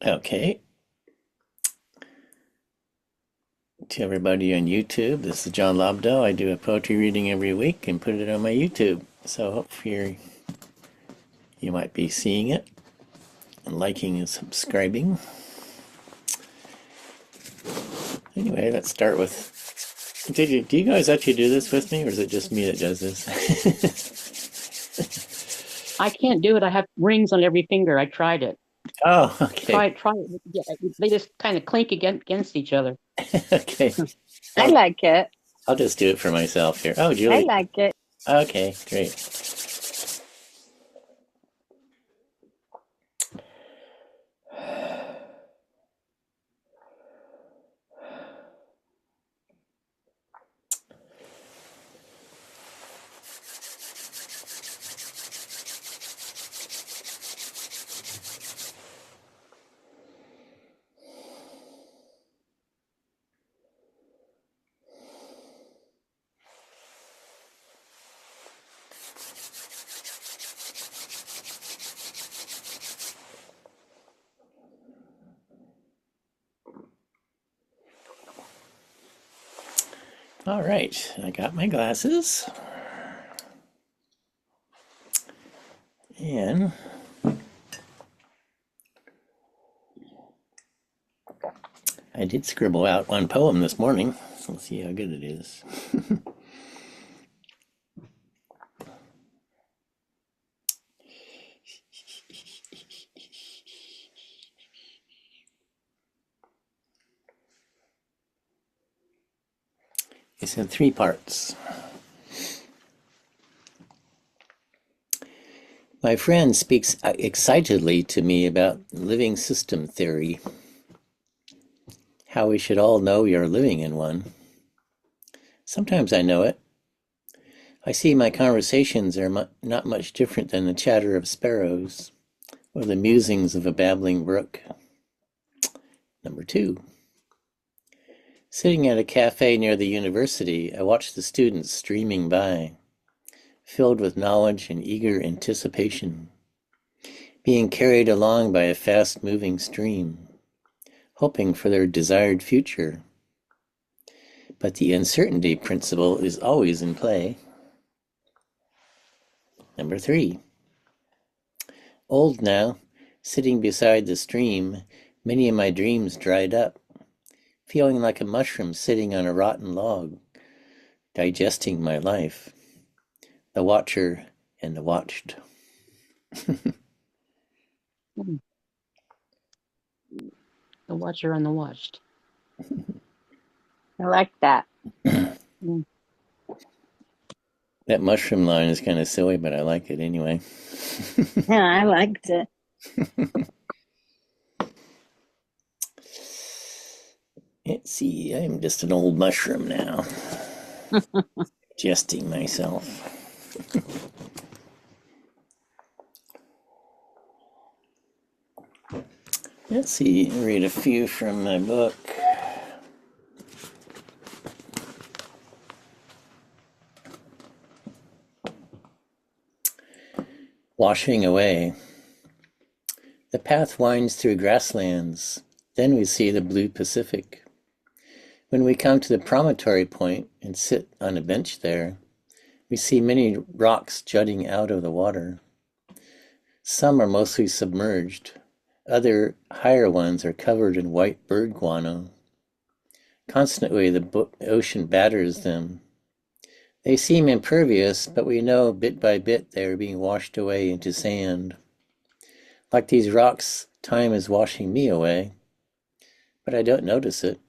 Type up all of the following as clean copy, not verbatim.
Okay, to everybody on YouTube, this is John Lobdell. I do a poetry reading every week and put it on my YouTube. So hopefully you might be seeing it and liking and subscribing. Anyway, let's start with. Do you guys actually do this with me, or is it just me that does this? I can't do it. I have rings on every finger. I tried it. Oh, okay. Try it. Yeah, they just kind of clink against each other. Okay. I I'll, like it. I'll just do it for myself here. Oh, I Julie. like it. Okay, great. All right, I got my glasses. And I did scribble out one poem this morning. Let's see how good it is. It's in three parts. My friend speaks excitedly to me about living system theory, how we should all know we are living in one. Sometimes I know it. I see my conversations are not much different than the chatter of sparrows or the musings of a babbling brook. Number two. Sitting at a cafe near the university, I watch the students streaming by, filled with knowledge and eager anticipation, being carried along by a fast-moving stream, hoping for their desired future. But the uncertainty principle is always in play. Number three. Old now, sitting beside the stream, many of my dreams dried up, feeling like a mushroom sitting on a rotten log, digesting my life, the watcher and the watched. Hmm. The watcher and the watched. I like that. Mm. That mushroom line is kind of silly, but I like it anyway. Yeah, I liked it. Let's see, I'm just an old mushroom now, digesting myself. Let's see, read a few from my book. Washing away. The path winds through grasslands. Then we see the blue Pacific. When we come to the promontory point and sit on a bench there, we see many rocks jutting out of the water. Some are mostly submerged. Other higher ones are covered in white bird guano. Constantly the ocean batters them. They seem impervious, but we know bit by bit they are being washed away into sand. Like these rocks, time is washing me away, but I don't notice it.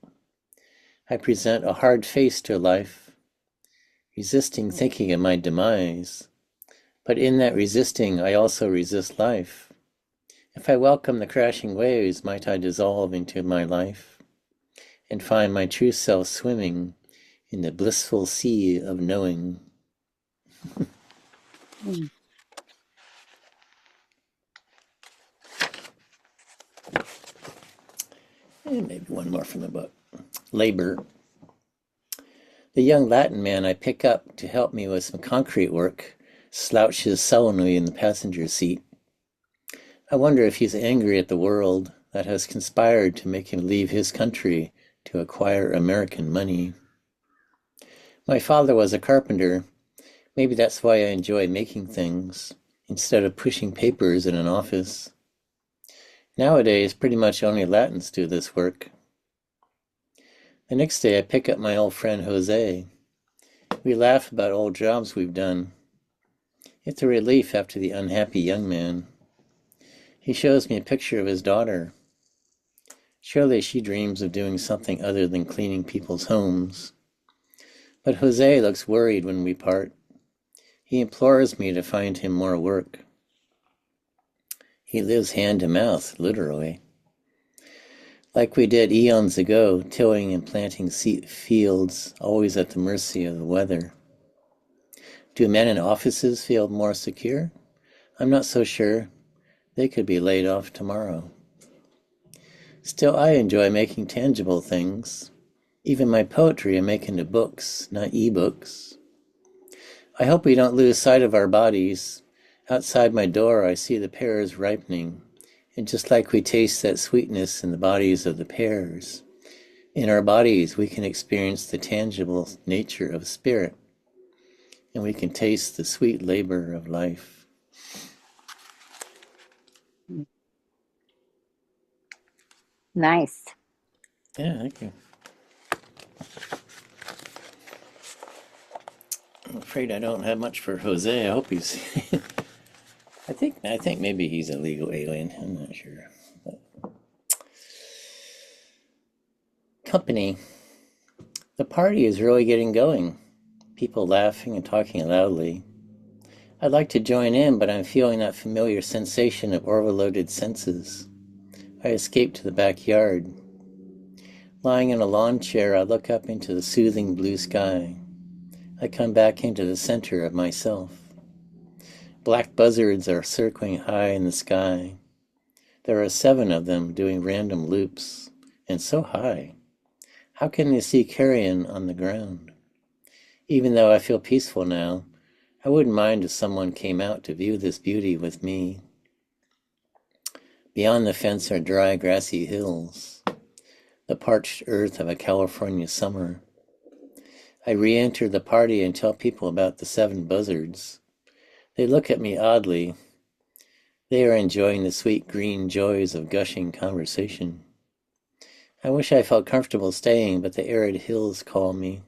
I present a hard face to life, resisting thinking of my demise. But in that resisting, I also resist life. If I welcome the crashing waves, might I dissolve into my life and find my true self swimming in the blissful sea of knowing. Mm. And maybe one more from the book. Labor. The young Latin man I pick up to help me with some concrete work slouches sullenly in the passenger seat. I wonder if he's angry at the world, that has conspired to make him leave his country to acquire American money. My father was a carpenter. Maybe that's why I enjoy making things instead of pushing papers in an office. Nowadays, pretty much only Latins do this work. The next day, I pick up my old friend Jose. We laugh about old jobs we've done. It's a relief after the unhappy young man. He shows me a picture of his daughter. Surely she dreams of doing something other than cleaning people's homes. But Jose looks worried when we part. He implores me to find him more work. He lives hand to mouth, literally. Like we did eons ago, tilling and planting fields, always at the mercy of the weather. Do men in offices feel more secure? I'm not so sure. They could be laid off tomorrow. Still, I enjoy making tangible things. Even my poetry I make into books, not e-books. I hope we don't lose sight of our bodies. Outside my door, I see the pears ripening, and just like we taste that sweetness in the bodies of the pears, in our bodies we can experience the tangible nature of spirit, and we can taste the sweet labor of life. Nice. Yeah, thank you. I'm afraid I don't have much for Jose. I hope he's... I think maybe he's a legal alien. I'm not sure. But... Company. The party is really getting going. People laughing and talking loudly. I'd like to join in, but I'm feeling that familiar sensation of overloaded senses. I escape to the backyard. Lying in a lawn chair, I look up into the soothing blue sky. I come back into the center of myself. Black buzzards are circling high in the sky. There are 7 of them doing random loops, and so high. How can they see carrion on the ground? Even though I feel peaceful now, I wouldn't mind if someone came out to view this beauty with me. Beyond the fence are dry, grassy hills, the parched earth of a California summer. I re-enter the party and tell people about the 7 buzzards. They look at me oddly. They are enjoying the sweet green joys of gushing conversation. I wish I felt comfortable staying, but the arid hills call me.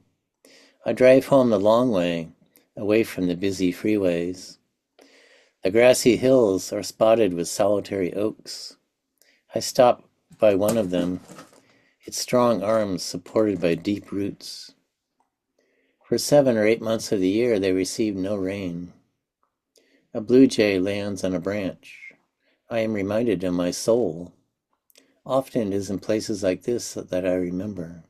I drive home the long way, away from the busy freeways. The grassy hills are spotted with solitary oaks. I stop by one of them, its strong arms supported by deep roots. For 7 or 8 months of the year, they receive no rain. A blue jay lands on a branch. I am reminded of my soul. Often it is in places like this that I remember.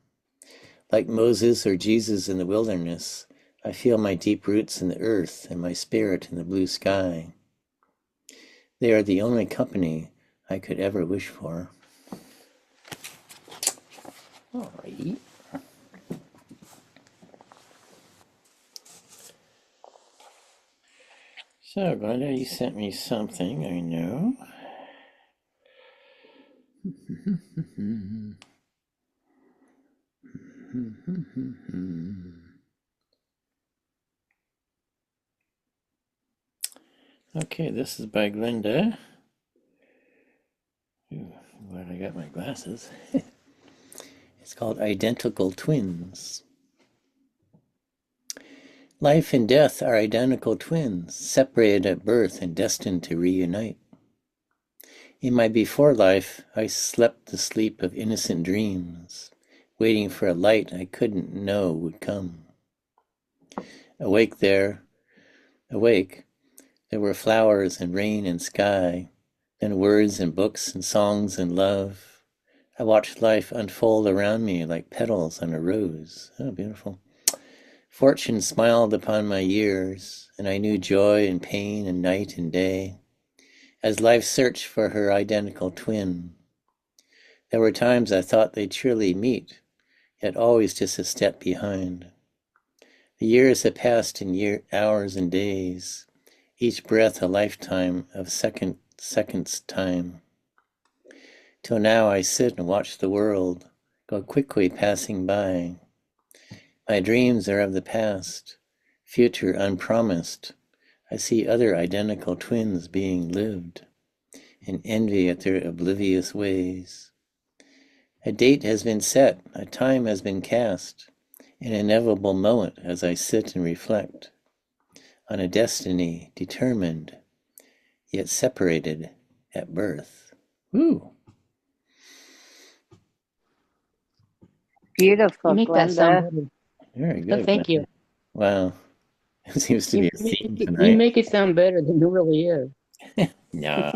Like Moses or Jesus in the wilderness, I feel my deep roots in the earth and my spirit in the blue sky. They are the only company I could ever wish for. All right. So, Glenda, you sent me something, I know. Okay, this is by Glenda. Ooh, I'm glad I got my glasses. It's called Identical Twins. Life and death are identical twins, separated at birth and destined to reunite. In my before life, I slept the sleep of innocent dreams, waiting for a light I couldn't know would come. Awake, there were flowers and rain and sky, then words and books and songs and love. I watched life unfold around me like petals on a rose. Oh, beautiful. Fortune smiled upon my years, and I knew joy and pain and night and day, as life searched for her identical twin. There were times I thought they'd surely meet, yet always just a step behind. The years have passed in hours and days, each breath a lifetime of seconds time. Till now I sit and watch the world go quickly passing by. My dreams are of the past, future unpromised. I see other identical twins being lived, and envy at their oblivious ways. A date has been set, a time has been cast, an inevitable moment as I sit and reflect on a destiny determined, yet separated at birth. Woo! You Beautiful, make that sound Glenda. better. Very Oh, good, thank you. Glenda. Wow. It seems to be a theme You tonight. make it sound better than it really is. Nah,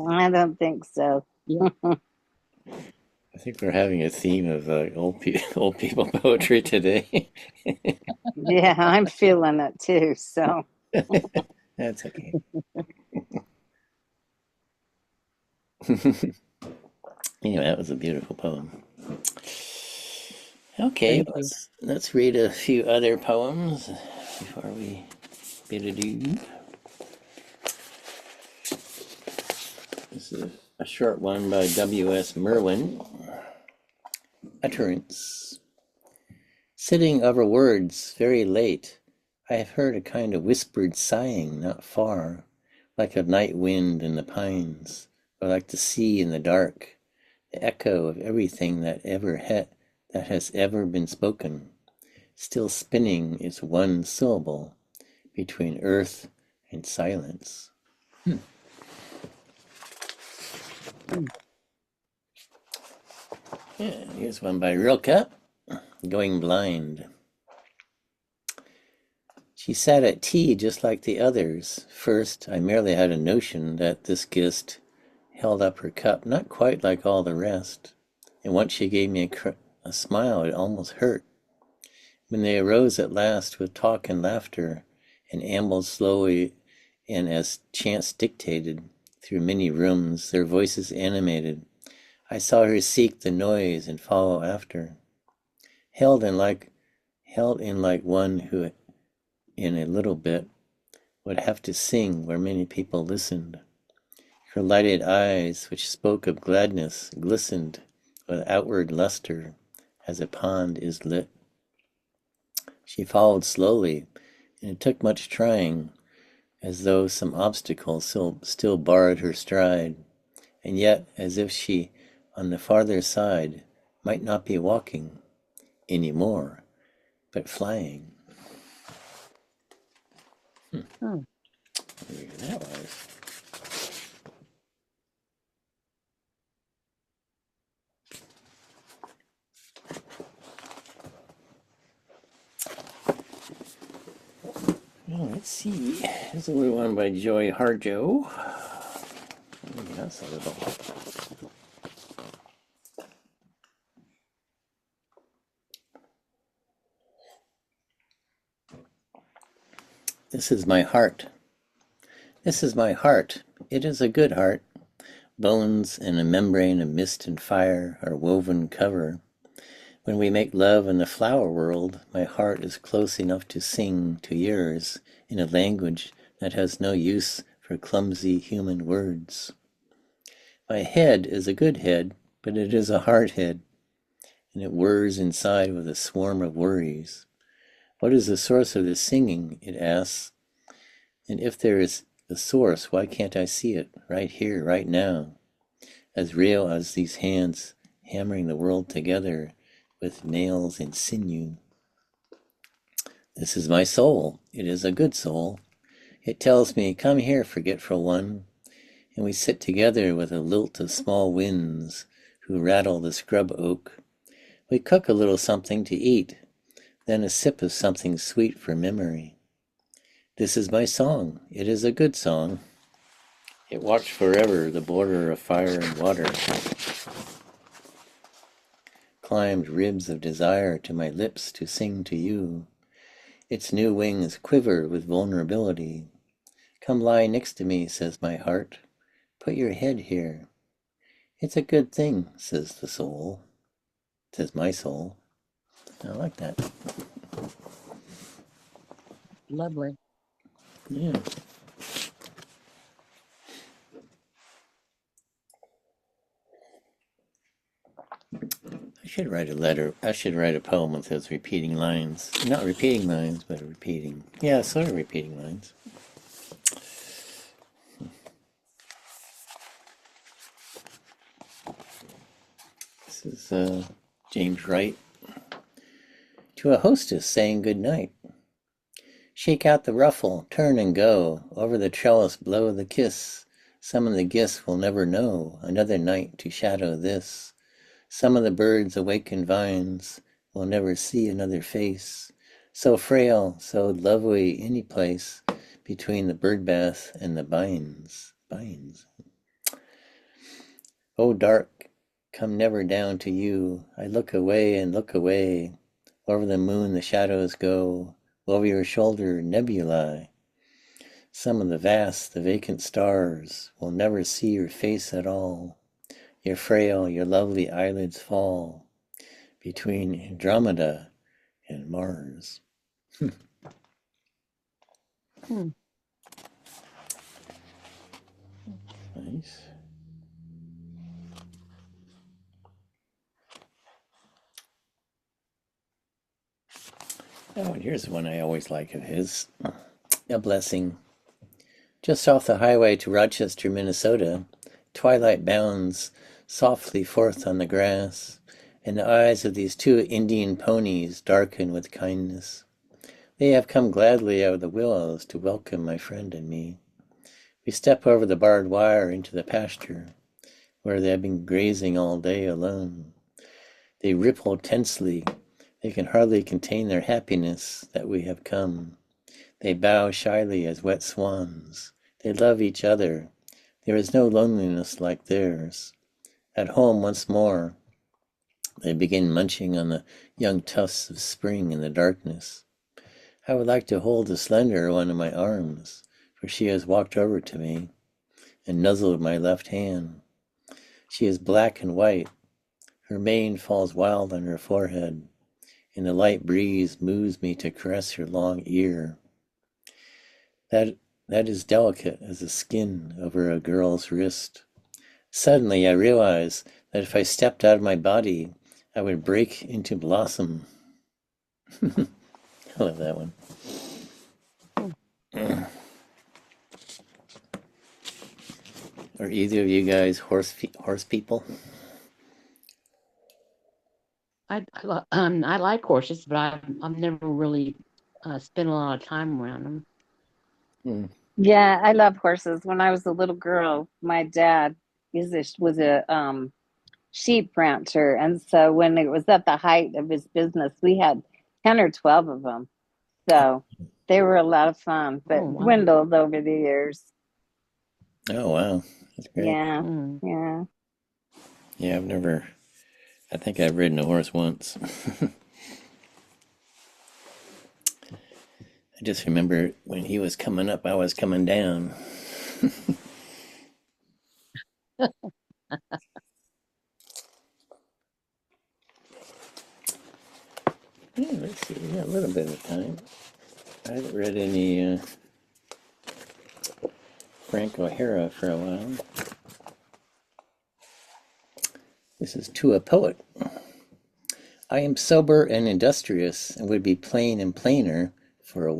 I don't think so. Yeah. I think we're having a theme of old people poetry today. Yeah, I'm feeling it too. So, That's okay. Anyway, that was a beautiful poem. Okay, Thank you. let's read a few other poems before we bid adieu. This is a short one by W.S. Merwin. Utterance. Sitting over words very late, I have heard a kind of whispered sighing not far, like a night wind in the pines, or like the sea in the dark, the echo of everything that has ever been spoken, still spinning its one syllable between earth and silence. Yeah, here's one by Rilke, Going Blind. She sat at tea just like the others. First, I merely had a notion that this guest held up her cup not quite like all the rest, and once she gave me a smile it almost hurt. When they arose at last with talk and laughter, and ambled slowly and as chance dictated through many rooms, their voices animated, I saw her seek the noise and follow after, held in like one who in a little bit would have to sing where many people listened. Her lighted eyes, which spoke of gladness, glistened with outward luster as a pond is lit. She followed slowly, and it took much trying, as though some obstacle still barred her stride, and yet as if she, on the farther side, might not be walking any more, but flying. Oh, Where that was. Well, let's see. Here's a little one by Joy Harjo. Maybe that's a little. This is my heart. This is my heart. It is a good heart. Bones and a membrane of mist and fire are woven cover. When we make love in the flower world, my heart is close enough to sing to yours in a language that has no use for clumsy human words. My head is a good head, but it is a hard head, and it whirs inside with a swarm of worries. What is the source of this singing? It asks. And if there is a source, why can't I see it right here, right now, as real as these hands hammering the world together with nails and sinew? This is my soul. It is a good soul. It tells me, come here, forgetful one, and we sit together with a lilt of small winds who rattle the scrub oak. We cook a little something to eat, then a sip of something sweet for memory. This is my song. It is a good song. It watched forever the border of fire and water, climbed ribs of desire to my lips to sing to you. Its new wings quiver with vulnerability. Come lie next to me, says my heart. Put your head here. It's a good thing, says the soul. Says my soul. I like that. lovely. Yeah. should write a letter. I should write a poem with those repeating lines. Not repeating lines, but repeating. Yeah, sort of repeating lines. This is James Wright. To a hostess saying good night. Shake out the ruffle, turn and go. Over the trellis blow the kiss. Some of the gifts will never know another night to shadow this. Some of the birds awaken vines will never see another face. So frail, so lovely any place between the birdbath and the bines. Oh dark, come never down to you. I look away and look away. Over the moon the shadows go. Over your shoulder nebulae. Some of the vast, the vacant stars will never see your face at all. Your frail, your lovely eyelids fall between Andromeda and Mars. Nice. Oh, and here's one I always like of his. A blessing. Just off the highway to Rochester, Minnesota, twilight bounds softly forth on the grass, and the eyes of these two Indian ponies darken with kindness. They have come gladly out of the willows to welcome my friend and me. We step over the barbed wire into the pasture, where they have been grazing all day alone. They ripple tensely. They can hardly contain their happiness that we have come. They bow shyly as wet swans. They love each other. There is no loneliness like theirs. At home once more, they begin munching on the young tufts of spring in the darkness. I would like to hold the slender one in my arms, for she has walked over to me and nuzzled my left hand. She is black and white. Her mane falls wild on her forehead, and the light breeze moves me to caress her long ear. That is delicate as the skin over a girl's wrist. Suddenly I realize that if I stepped out of my body, I would break into blossom. I love that one. Are either of you guys horse people? I like horses, but I've never really spent a lot of time around them. Yeah, I love horses. When I was a little girl, my dad was a sheep rancher, and so when it was at the height of his business, we had 10 or 12 of them. So they were a lot of fun, Oh, but wow. dwindled over the years. Oh, wow. That's great. Yeah, yeah. Yeah, I think I've ridden a horse once. I just remember when he was coming up, I was coming down. Yeah, let's see. We got a little bit of time. I haven't read any Frank O'Hara for a while. This is To a Poet. I am sober and industrious, and would be plain and plainer for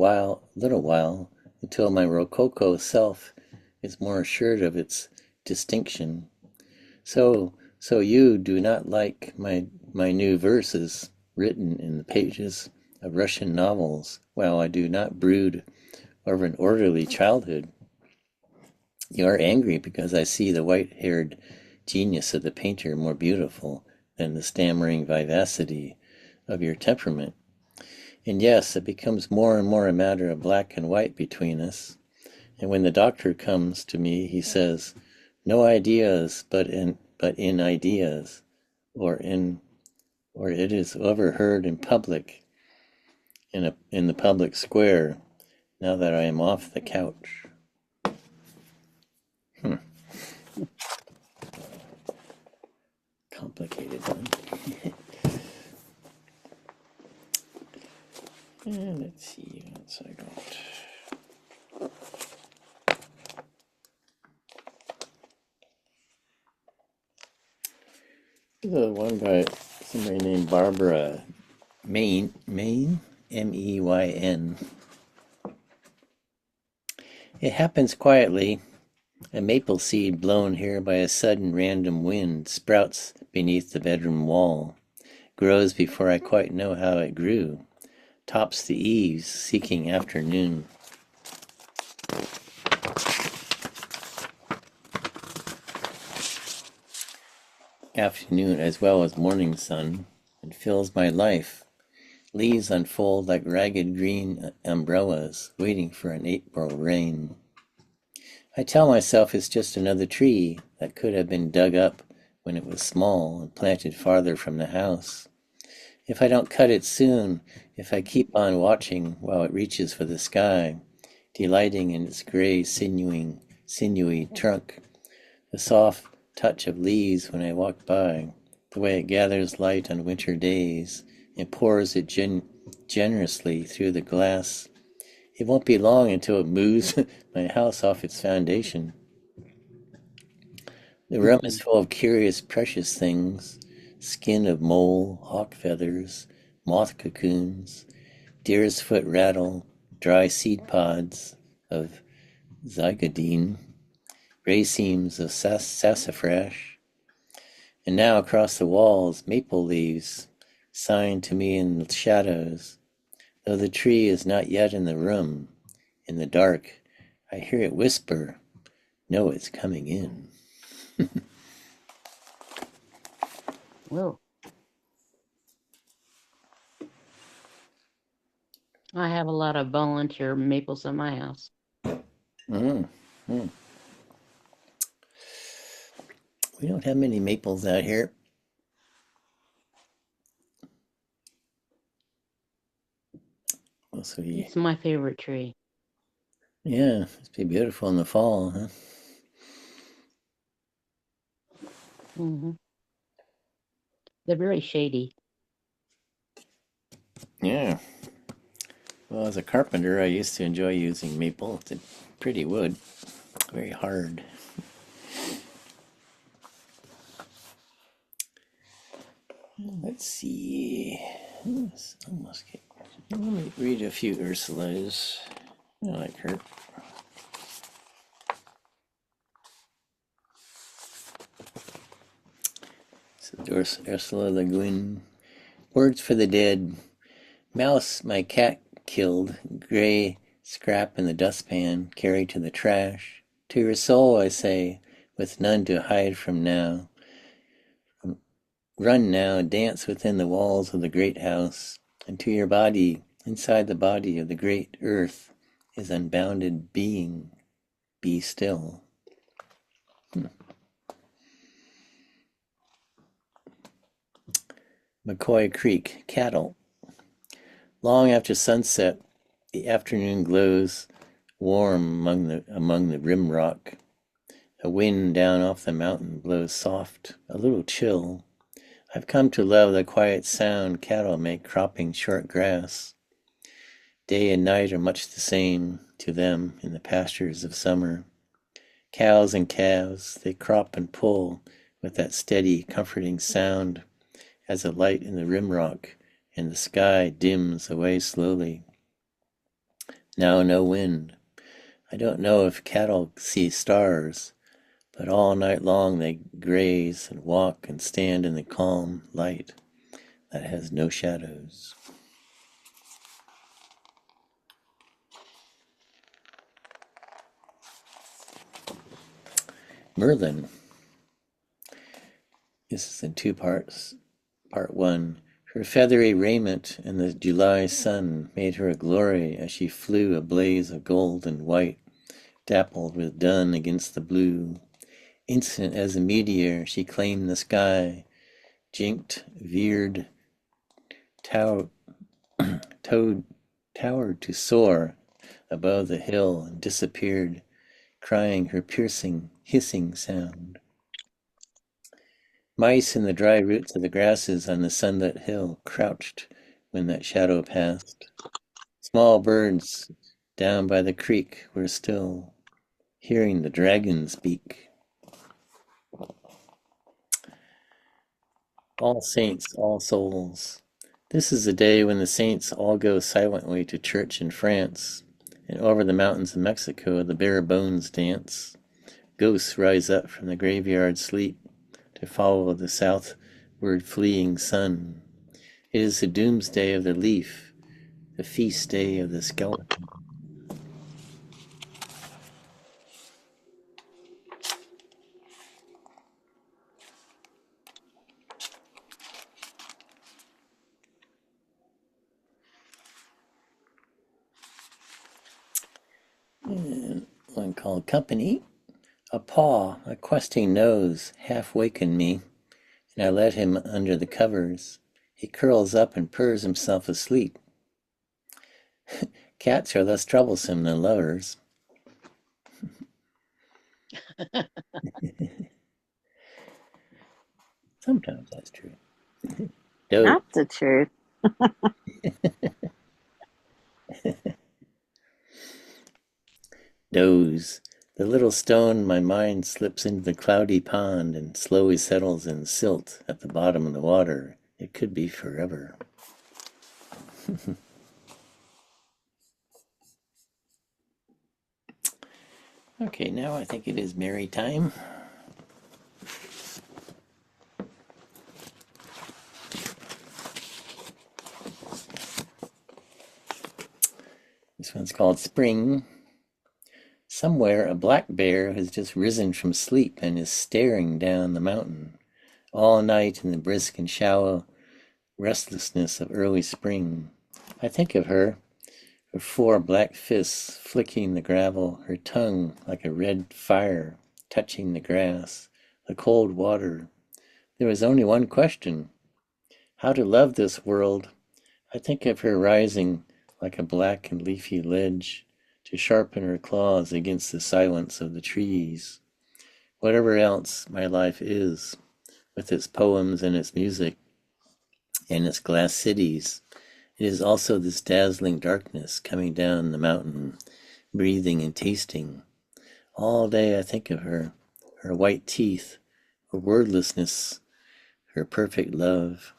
little while, until my rococo self is more assured of its distinction. So you do not like my new verses written in the pages of Russian novels, while I do not brood over an orderly childhood. You are angry because I see the white-haired genius of the painter more beautiful than the stammering vivacity of your temperament. And yes, it becomes more and more a matter of black and white between us. And when the doctor comes to me, he says, "No ideas, but in ideas, or it is overheard in public, in the public square. Now that I am off the couch." Complicated one. And let's see what else I got. There's one by Somebody named Barbara Main, Meyn. It happens quietly. A maple seed blown here by a sudden random wind sprouts beneath the bedroom wall, grows before I quite know how it grew, tops the eaves seeking afternoon. Afternoon as well as morning sun, and fills my life. Leaves unfold like ragged green umbrellas waiting for an April rain. I tell myself it's just another tree that could have been dug up when it was small and planted farther from the house. If I don't cut it soon, if I keep on watching while it reaches for the sky, delighting in its gray, sinewy trunk, the soft touch of leaves when I walk by, the way it gathers light on winter days and pours it generously through the glass. It won't be long until it moves my house off its foundation. The room is full of curious, precious things: skin of mole, hawk feathers, moth cocoons, deer's foot rattle, dry seed pods of zygodine, racemes of sassafras, and now across the walls, maple leaves, sign to me in the shadows. Though the tree is not yet in the room, in the dark, I hear it whisper, "No, it's coming in." Whoa. I have a lot of volunteer maples in my house. Mm, mm. We don't have many maples out here. It's my favorite tree. Yeah, it's be beautiful in the fall, huh? Mm-hmm. They're very shady. Yeah. Well, as a carpenter, I used to enjoy using maple. It's a pretty wood, very hard. Let's see. Let me read a few Ursulas. I like her. So Ursala Le Guin. Words for the dead. Mouse my cat killed. Gray scrap in the dustpan. Carried to the trash. To your soul, I say, with none to hide from now. Run now, dance within the walls of the great house, and to your body, inside the body of the great earth, is unbounded being. Be still. McCoy Creek, cattle. Long after sunset, the afternoon glows warm among the rim rock. A wind down off the mountain blows soft, a little chill. I've come to love the quiet sound cattle make cropping short grass. Day and night are much the same to them in the pastures of summer. Cows and calves, they crop and pull with that steady, comforting sound as the light in the rimrock and the sky dims away slowly. Now no wind. I don't know if cattle see stars, but all night long they graze and walk and stand in the calm light that has no shadows. Merlin. This is in two parts. Part 1. Her feathery raiment in the July sun made her a glory as she flew, a blaze of gold and white, dappled with dun against the blue. Instant as a meteor, she claimed the sky, jinked, veered, towered to soar above the hill and disappeared, crying her piercing, hissing sound. Mice in the dry roots of the grasses on the sunlit hill crouched when that shadow passed. Small birds down by the creek were still, hearing the dragon speak. All saints, all souls. This is the day when the saints all go silently to church in France, and over the mountains of Mexico the bare bones dance. Ghosts rise up from the graveyard sleep to follow the southward fleeing sun. It is the doomsday of the leaf, the feast day of the skeleton. And one called Company. A paw, a questing nose, half wakened me, and I let him under the covers. He curls up and purrs himself asleep. Cats are less troublesome than lovers. Sometimes that's true. That's the truth. Doze. The little stone my mind slips into the cloudy pond and slowly settles in silt at the bottom of the water. It could be forever. Okay, now I think it is Mary time. This one's called Spring. Somewhere a black bear has just risen from sleep and is staring down the mountain all night in the brisk and shallow restlessness of early spring. I think of her, her four black fists flicking the gravel, her tongue like a red fire touching the grass, the cold water. There was only one question: how to love this world. I think of her rising like a black and leafy ledge to sharpen her claws against the silence of the trees. Whatever else my life is, with its poems and its music and its glass cities, it is also this dazzling darkness coming down the mountain, breathing and tasting. All day I think of her, her white teeth, her wordlessness, her perfect love.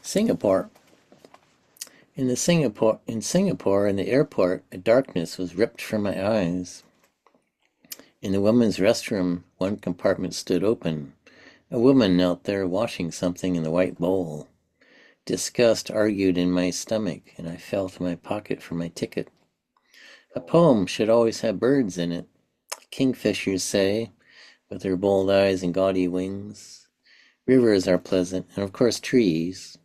Singapore. In Singapore, in the airport, a darkness was ripped from my eyes. In the women's restroom, one compartment stood open. A woman knelt there washing something in the white bowl. Disgust argued in my stomach, and I felt in my pocket for my ticket. A poem should always have birds in it, kingfishers say, with their bold eyes and gaudy wings. Rivers are pleasant, and of course trees.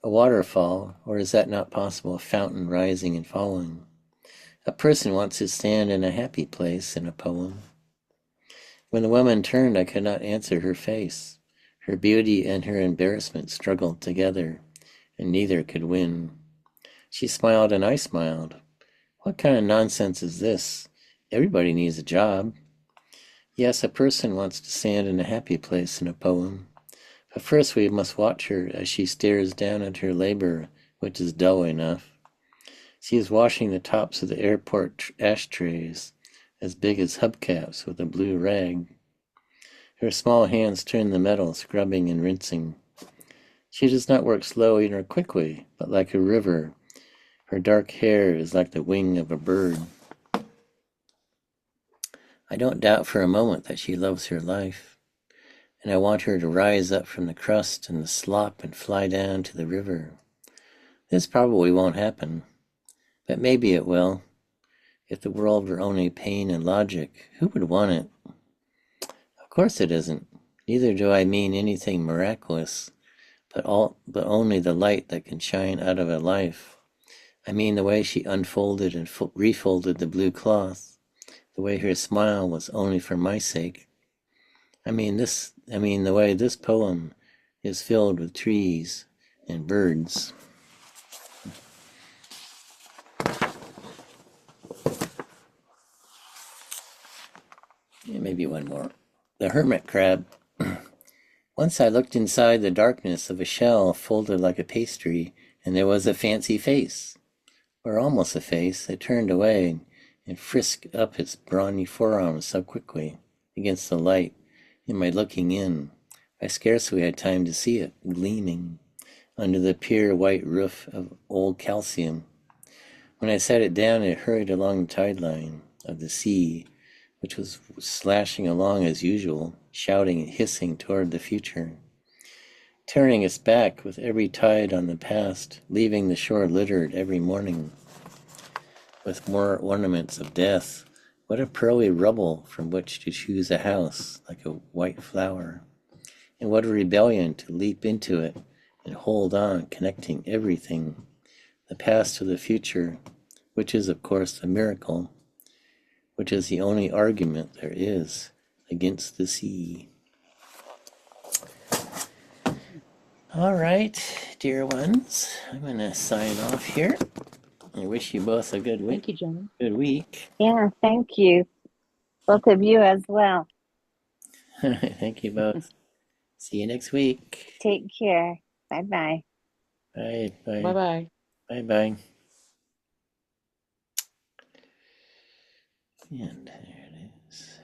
A waterfall, or is that not possible, a fountain rising and falling? A person wants to stand in a happy place in a poem. When the woman turned, I could not answer her face. Her beauty and her embarrassment struggled together, and neither could win. She smiled and I smiled. What kind of nonsense is this? Everybody needs a job. Yes, a person wants to stand in a happy place in a poem. But first we must watch her as she stares down at her labor, which is dull enough. She is washing the tops of the airport ashtrays, as big as hubcaps, with a blue rag. Her small hands turn the metal, scrubbing and rinsing. She does not work slowly nor quickly, but like a river. Her dark hair is like the wing of a bird. I don't doubt for a moment that she loves her life, and I want her to rise up from the crust and the slop and fly down to the river. This probably won't happen, but maybe it will. If the world were only pain and logic, who would want it? Of course it isn't. Neither do I mean anything miraculous, but only the light that can shine out of a life. I mean the way she unfolded and refolded the blue cloth, the way her smile was only for my sake. I mean the way this poem is filled with trees and birds. Yeah, maybe one more. The hermit crab. Once I looked inside the darkness of a shell folded like a pastry, and there was a fancy face. or almost a face, that turned away and frisked up its brawny forearms so quickly against the light in my looking in, I scarcely had time to see it gleaming under the pure white roof of old calcium. When I set it down, it hurried along the tide line of the sea, which was slashing along as usual, shouting and hissing toward the future, turning its back with every tide on the past, leaving the shore littered every morning with more ornaments of death. What a pearly rubble from which to choose a house like a white flower, and what a rebellion to leap into it and hold on, connecting everything, the past to the future, which is, of course, a miracle, which is the only argument there is against the sea. All right, dear ones, I'm going to sign off here. I wish you both a good week. Thank you, John. Good week. Yeah, thank you. Both of you as well. Thank you both. See you next week. Take care. Bye-bye. Bye. Bye. Bye-bye. Bye. Bye. And there it is.